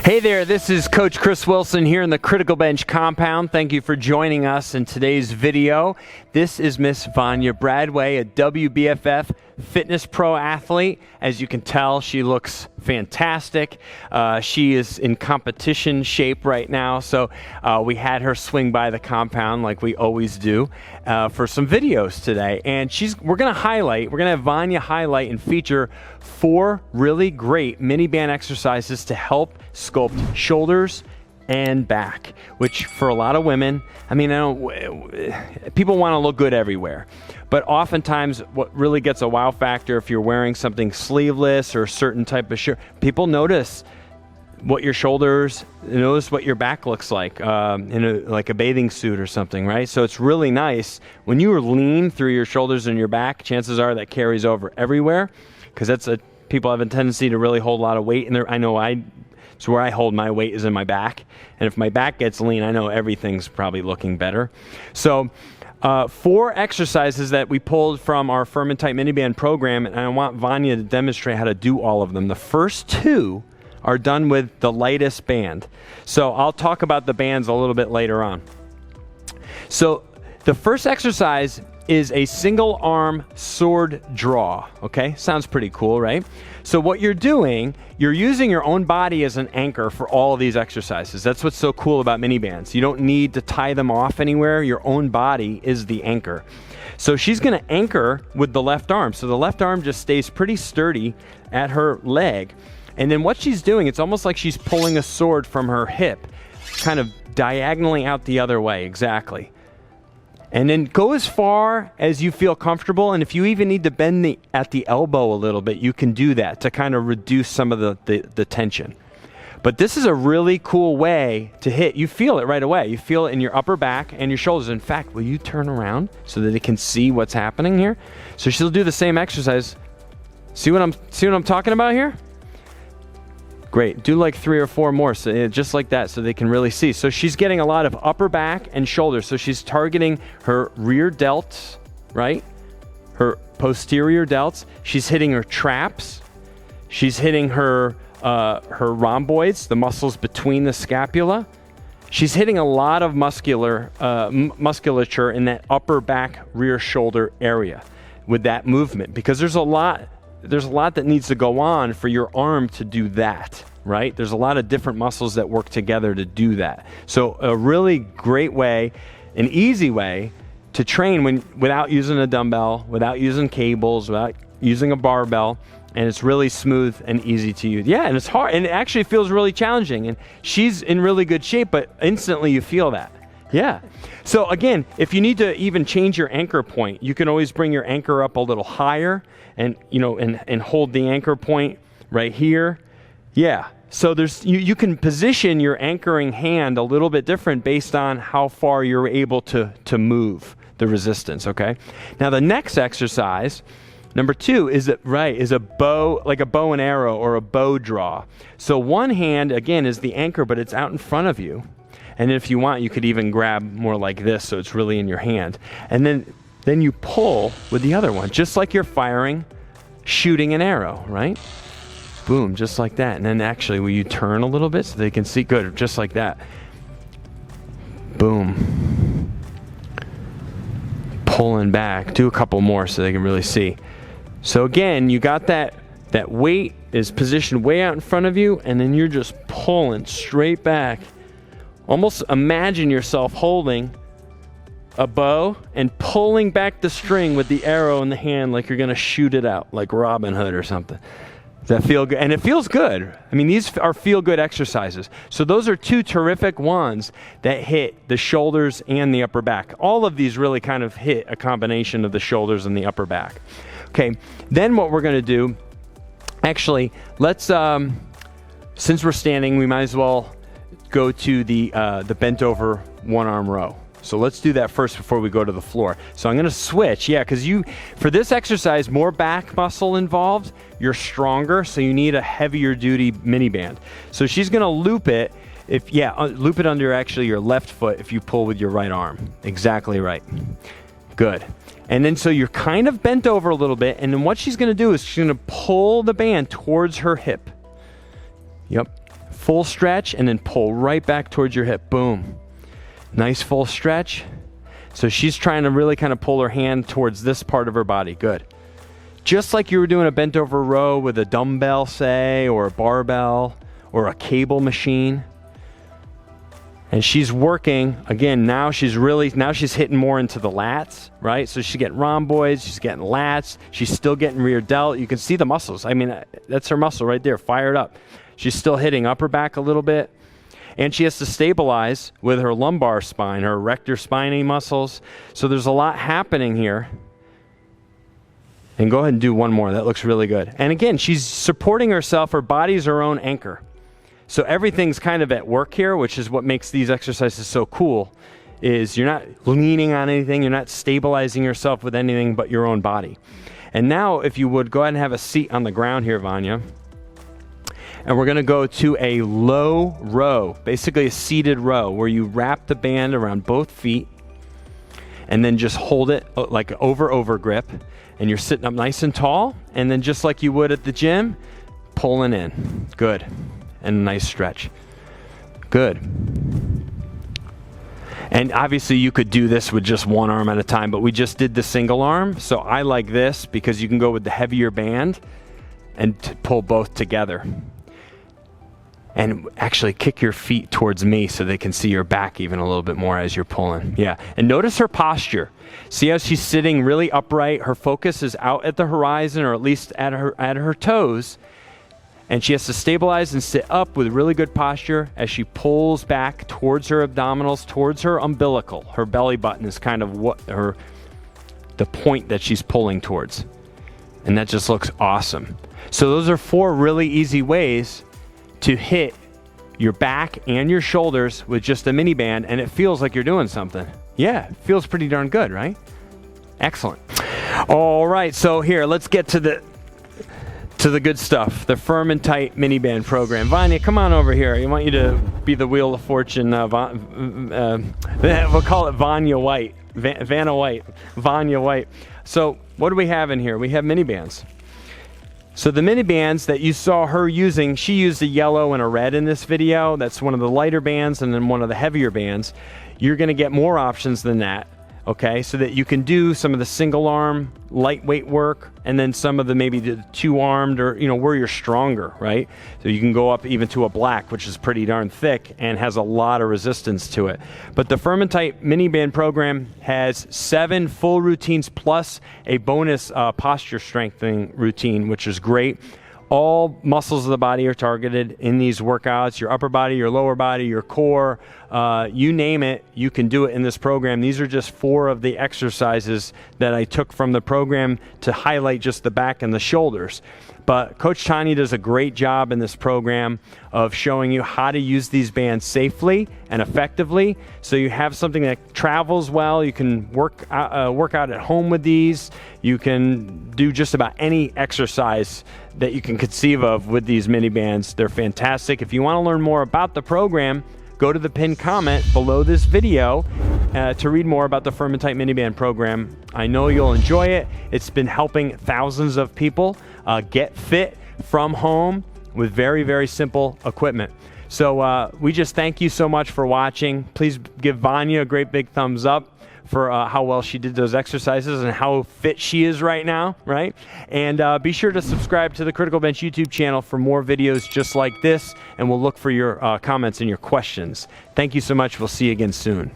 Hey there, this is Coach Chris Wilson here in the Criticalbench compound. Thank you for joining us in today's video. This is Miss Vania Bradway, a WBFF fitness pro athlete. As you can tell, she looks fantastic. She is in competition shape right now, so we had her swing by the compound like we always do for some videos today. And we're going to have Vania highlight and feature 4 really great mini band exercises to help sculpt shoulders and back, which for a lot of women, people want to look good everywhere. But oftentimes what really gets a wow factor if you're wearing something sleeveless or a certain type of shirt, people notice what your shoulders, notice what your back looks like like a bathing suit or something, right? So it's really nice when you are lean through your shoulders and your back, chances are that carries over everywhere, because people have a tendency to really hold a lot of weight in there. I know it's where I hold my weight is in my back. And if my back gets lean, I know everything's probably looking better. So 4 exercises that we pulled from our Firm and Tight Miniband program, and I want Vania to demonstrate how to do all of them. The first 2 are done with the lightest band. So I'll talk about the bands a little bit later on. So the first exercise is a single arm sword draw, okay? Sounds pretty cool, right? So what you're doing, you're using your own body as an anchor for all of these exercises. That's what's so cool about mini bands. You don't need to tie them off anywhere. Your own body is the anchor. So she's gonna anchor with the left arm. So the left arm just stays pretty sturdy at her leg. And then what she's doing, it's almost like she's pulling a sword from her hip, kind of diagonally out the other way, exactly. And then go as far as you feel comfortable, and if you even need to bend at the elbow a little bit, you can do that to kind of reduce some of the tension. But this is a really cool way to hit. You feel it right away. You feel it in your upper back and your shoulders. In fact, will you turn around so that they can see what's happening here? So she'll do the same exercise. See what I'm talking about here? Great. Do like 3 or 4 more, so just like that, so they can really see. So she's getting a lot of upper back and shoulders. So she's targeting her rear delts, right? Her posterior delts. She's hitting her traps. She's hitting her rhomboids, the muscles between the scapula. She's hitting a lot of musculature in that upper back, rear shoulder area with that movement, because there's a lot that needs to go on for your arm to do that, right? There's a lot of different muscles that work together to do that. So a really great way, an easy way to train without using a dumbbell, without using cables, without using a barbell, and it's really smooth and easy to use. Yeah, and it's hard, and it actually feels really challenging, and she's in really good shape, but instantly you feel that. Yeah. So again, if you need to even change your anchor point, you can always bring your anchor up a little higher and hold the anchor point right here. Yeah. So you can position your anchoring hand a little bit different based on how far you're able to move the resistance, okay? Now the next exercise, number 2, is a bow, like a bow and arrow or a bow draw. So one hand, again, is the anchor, but it's out in front of you. And if you want, you could even grab more like this so it's really in your hand. And then you pull with the other one, just like you're shooting an arrow, right? Boom, just like that. And then actually, will you turn a little bit so they can see? Good, just like that. Boom. Pulling back. Do a couple more so they can really see. So again, you got that weight is positioned way out in front of you, and then you're just pulling straight back. Almost imagine yourself holding a bow and pulling back the string with the arrow in the hand like you're going to shoot it out, like Robin Hood or something. Does that feel good? And it feels good. I mean, these are feel-good exercises. So those are 2 terrific ones that hit the shoulders and the upper back. All of these really kind of hit a combination of the shoulders and the upper back. Okay, then what we're going to do, actually, let's, since we're standing, we might as well go to the bent over 1-arm row. So let's do that first before we go to the floor. So I'm going to switch, because for this exercise, more back muscle involved, you're stronger, so you need a heavier duty mini band. So she's going to loop it, loop it under actually your left foot if you pull with your right arm. Exactly right. Good. And then so you're kind of bent over a little bit, and then what she's going to do is she's going to pull the band towards her hip. Yep. full stretch and then pull right back towards your hip. Boom. Nice full stretch. So she's trying to really kind of pull her hand towards this part of her body. Good. Just like you were doing a bent over row with a dumbbell, say, or a barbell, or a cable machine. And she's working, again, now she's hitting more into the lats, right? So she's getting rhomboids, she's getting lats, she's still getting rear delt. You can see the muscles. I mean, that's her muscle right there, fired up. She's still hitting upper back a little bit. And she has to stabilize with her lumbar spine, her erector spinae muscles. So there's a lot happening here. And go ahead and do one more. That looks really good. And again, she's supporting herself. Her body's her own anchor. So everything's kind of at work here, which is what makes these exercises so cool, is you're not leaning on anything. You're not stabilizing yourself with anything but your own body. And now, if you would, go ahead and have a seat on the ground here, Vania. And we're going to go to a low row, basically a seated row, where you wrap the band around both feet and then just hold it like over grip. And you're sitting up nice and tall. And then just like you would at the gym, pulling in. Good. And a nice stretch. Good. And obviously you could do this with just one arm at a time, but we just did the single arm. So I like this because you can go with the heavier band and pull both together. And actually kick your feet towards me so they can see your back even a little bit more as you're pulling. Yeah. And notice her posture. See how she's sitting really upright. Her focus is out at the horizon, or at least at her toes. And she has to stabilize and sit up with really good posture as she pulls back towards her abdominals, towards her umbilical. Her belly button is kind of the point that she's pulling towards. And that just looks awesome. So those are 4 really easy ways to hit your back and your shoulders with just a mini band, and it feels like you're doing something. Yeah, it feels pretty darn good, right? Excellent. All right, so here, let's get to the good stuff, the Firm and Tight mini band program. Vania, come on over here. I want you to be the Wheel of Fortune. We'll call it Vania White. Vania White. So what do we have in here? We have mini bands. So the mini bands that you saw her using, she used a yellow and a red in this video. That's one of the lighter bands and then one of the heavier bands. You're going to get more options than that. Okay, so that you can do some of the single arm lightweight work, and then some of the maybe the 2-armed, or where you're stronger, right? So you can go up even to a black, which is pretty darn thick and has a lot of resistance to it. But the Firm and Tight mini band program has 7 full routines plus a bonus posture strengthening routine, which is great. All muscles of the body are targeted in these workouts. Your upper body, your lower body, your core, you name it, you can do it in this program. These are just 4 of the exercises that I took from the program to highlight just the back and the shoulders. But Coach Tanya does a great job in this program of showing you how to use these bands safely and effectively, so you have something that travels well. You can work out at home with these. You can do just about any exercise that you can conceive of with these mini bands. They're fantastic. If you want to learn more about the program, go to the pinned comment below this video to read more about the Firm and Tight mini band program. I know you'll enjoy it. It's been helping thousands of people get fit from home with very, very simple equipment. So we just thank you so much for watching. Please give Vania a great big thumbs up for how well she did those exercises and how fit she is right now, right? And be sure to subscribe to the Criticalbench YouTube channel for more videos just like this, and we'll look for your comments and your questions. Thank you so much. We'll see you again soon.